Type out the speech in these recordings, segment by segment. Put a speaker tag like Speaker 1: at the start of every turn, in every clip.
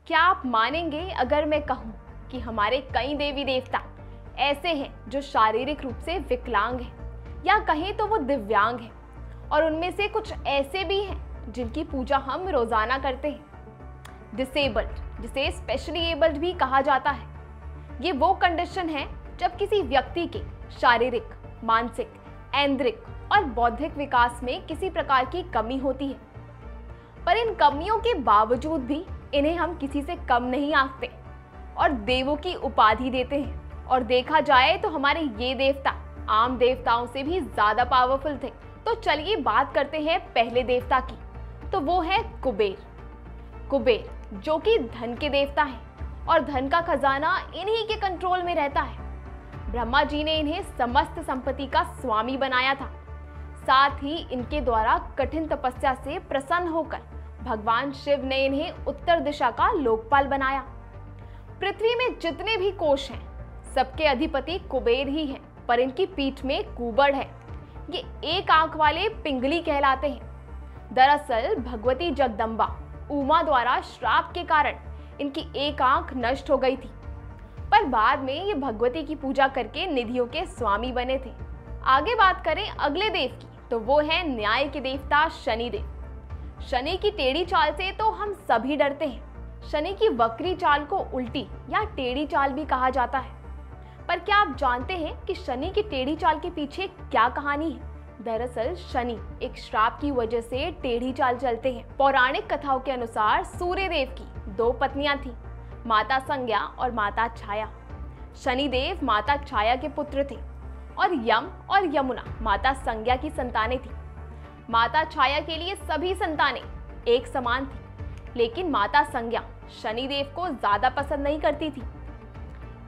Speaker 1: क्या आप मानेंगे अगर मैं कहूँ कि हमारे कई देवी देवता ऐसे हैं जो शारीरिक रूप से विकलांग हैं या कहें तो वो दिव्यांग हैं, और उनमें से कुछ ऐसे भी हैं जिनकी पूजा हम रोजाना करते हैं। डिसेबल्ड, जिसे स्पेशली एबल्ड भी कहा जाता है, ये वो कंडीशन है जब किसी व्यक्ति के शारीरिक, मानसिक, ऐंद्रिक और बौद्धिक विकास में किसी प्रकार की कमी होती है। पर इन कमियों के बावजूद भी इन्हें हम किसी से कम नहीं आंकते और देवों की उपाधि देते हैं। और देखा जाए तो हमारे ये देवता आम देवताओं से भी ज्यादा पावरफुल थे। तो चलिए बात करते हैं पहले देवता की, तो वो है कुबेर। कुबेर जो कि धन के देवता हैं और धन का खजाना इन्हीं के कंट्रोल में रहता है। ब्रह्मा जी ने इन्हें समस्त संपत्ति का स्वामी बनाया था। साथ ही इनके द्वारा कठिन तपस्या से प्रसन्न होकर भगवान शिव ने इन्हें उत्तर दिशा का लोकपाल बनाया। पृथ्वी में जितने भी कोश हैं, सबके अधिपति कुबेर ही हैं, पर इनकी पीठ में कुबड़ है। ये एक आंख वाले पिंगली कहलाते हैं। दरअसल भगवती जगदम्बा उमा द्वारा श्राप के कारण इनकी एक आंख नष्ट हो गई थी, पर बाद में ये भगवती की पूजा करके निधियों के स्वामी बने थे। आगे बात करें अगले देव की, तो वो है न्याय के देवता शनिदेव। शनि की टेढ़ी चाल से तो हम सभी डरते हैं। शनि की वक्री चाल को उल्टी या टेढ़ी चाल भी कहा जाता है। पर क्या आप जानते हैं कि शनि की टेढ़ी चाल के पीछे क्या कहानी है? दरअसल शनि एक श्राप की वजह से टेढ़ी चाल चलते हैं। पौराणिक कथाओं के अनुसार सूर्यदेव की दो पत्नियां थीं, माता संज्ञा और माता छाया। शनिदेव माता छाया के पुत्र थे और यम और यमुना माता संज्ञा की संतानें थीं। माता छाया के लिए सभी संतानें एक समान थी, लेकिन माता संज्ञा शनिदेव को ज्यादा पसंद नहीं करती थी।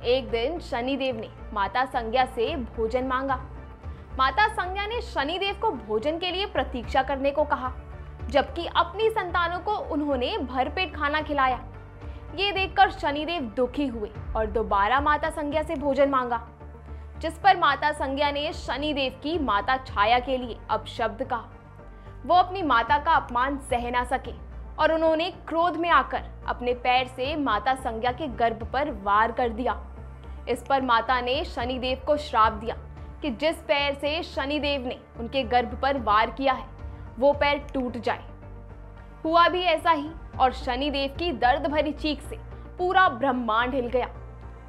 Speaker 1: एक दिन शनिदेव ने माता संज्ञा से भोजन मांगा। माता संज्ञा ने शनिदेव को भोजन के लिए प्रतीक्षा करने को कहा, जबकि अपनी संतानों को उन्होंने भरपेट खाना खिलाया। ये देखकर शनिदेव दुखी हुए और दोबारा माता संज्ञा से भोजन मांगा, जिस पर माता संज्ञा ने शनिदेव की माता छाया के लिए अपशब्द कहा। वो अपनी माता का अपमान सह ना सके और उन्होंने क्रोध में आकर अपने पैर से माता संज्ञा के गर्भ पर वार कर दिया। इस पर माता ने शनिदेव को श्राप दिया कि जिस पैर से शनिदेव ने उनके गर्भ पर वार किया है, वो पैर टूट जाए। हुआ भी ऐसा ही, और शनिदेव की दर्द भरी चीख से पूरा ब्रह्मांड हिल गया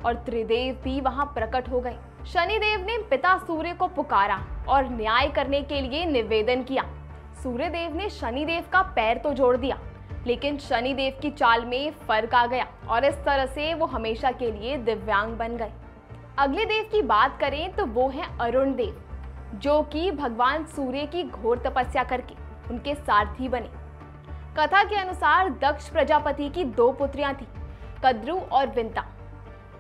Speaker 1: और त्रिदेव भी वहां प्रकट हो गए। शनिदेव ने पिता सूर्य को पुकारा और न्याय करने के लिए निवेदन किया। सूर्यदेव ने शनिदेव का पैर तो जोड़ दिया, लेकिन शनिदेव की चाल में फर्क आ गया और इस तरह से वो हमेशा के लिए दिव्यांग बन गए। अगले देव की बात करें तो वो है अरुण देव, जो कि भगवान सूर्य की घोर तपस्या करके उनके सारथी बने। कथा के अनुसार दक्ष प्रजापति की दो पुत्रियां थी, कद्रु और विंता।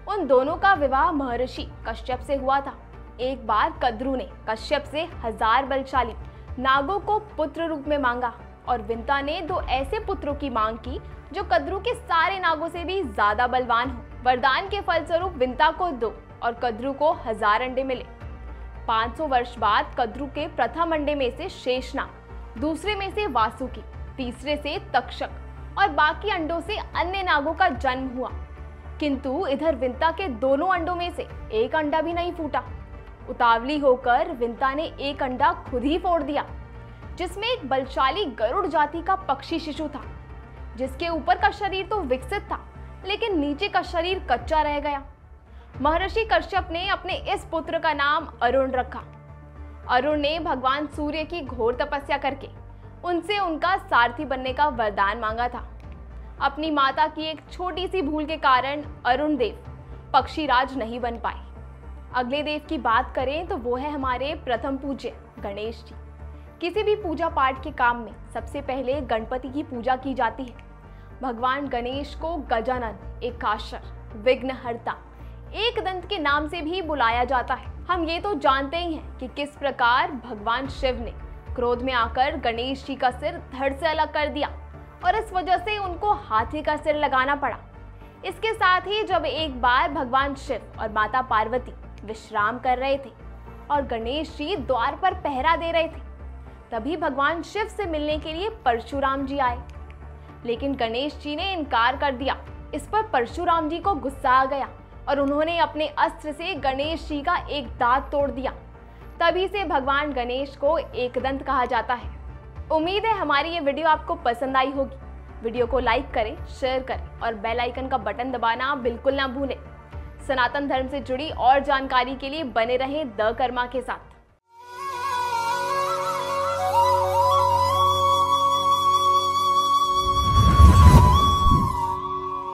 Speaker 1: उन दोनों का विवाह महर्षि कश्यप से हुआ था। एक बार कद्रु ने कश्यप से 1000 बलशाली नागों को पुत्र रूप में मांगा और विंता ने 2 ऐसे पुत्रों की मांग की जो कद्रु के सारे नागों से भी ज्यादा बलवान हो। वरदान के फलस्वरूप विंता को 2 और कद्रु को 1000 अंडे मिले। 500 वर्ष बाद कद्रु के प्रथम अंडे में से शेषनाग, दूसरे में से वासुकी, तीसरे से तक्षक और बाकी अंडों से अन्य नागों का जन्म हुआ। किंतु इधर विंता के दोनों अंडों में से एक अंडा भी नहीं फूटा। उतावली होकर विंता ने एक अंडा खुद ही फोड़ दिया, जिसमें एक बलशाली गरुड़ जाति का पक्षी शिशु था, जिसके ऊपर का शरीर तो विकसित था, लेकिन नीचे का शरीर कच्चा रह गया। महर्षि कश्यप ने अपने इस पुत्र का नाम अरुण रखा। अरुण ने भगवान सूर्य की घोर तपस्या करके उनसे उनका सारथी बनने का वरदान मांगा था। अपनी माता की एक छोटी सी भूल के कारण अरुण देव पक्षीराज नहीं बन पाए। अगले देव की बात करें तो वो है हमारे प्रथम पूज्य गणेश जी। किसी भी पूजा पाठ के काम में सबसे पहले गणपति की पूजा की जाती है। भगवान गणेश को गजानन, एकाक्षर, विघ्नहर्ता, एक दंत के नाम से भी बुलाया जाता है। हम ये तो जानते ही हैं कि किस प्रकार भगवान शिव ने क्रोध में आकर गणेश जी का सिर धड़ से अलग कर दिया और इस वजह से उनको हाथी का सिर लगाना पड़ा। इसके साथ ही जब एक बार भगवान शिव और माता पार्वती विश्राम कर रहे थे और गणेश जी द्वार पर पहरा दे रहे थे, तभी भगवान शिव से मिलने के लिए परशुराम जी आए, लेकिन गणेश जी ने इनकार कर दिया इस पर परशुराम जी को गुस्सा आ गया और उन्होंने अपने अस्त्र से गणेश जी का एक दांत तोड़ दिया। तभी से भगवान गणेश को एकदंत कहा जाता है। उम्मीद है हमारी ये वीडियो आपको पसंद आई होगी। वीडियो को लाइक करें, शेयर करें और बेल आइकन का बटन दबाना बिल्कुल ना भूलें। सनातन धर्म से जुड़ी और जानकारी के लिए बने रहें द कर्मा के साथ।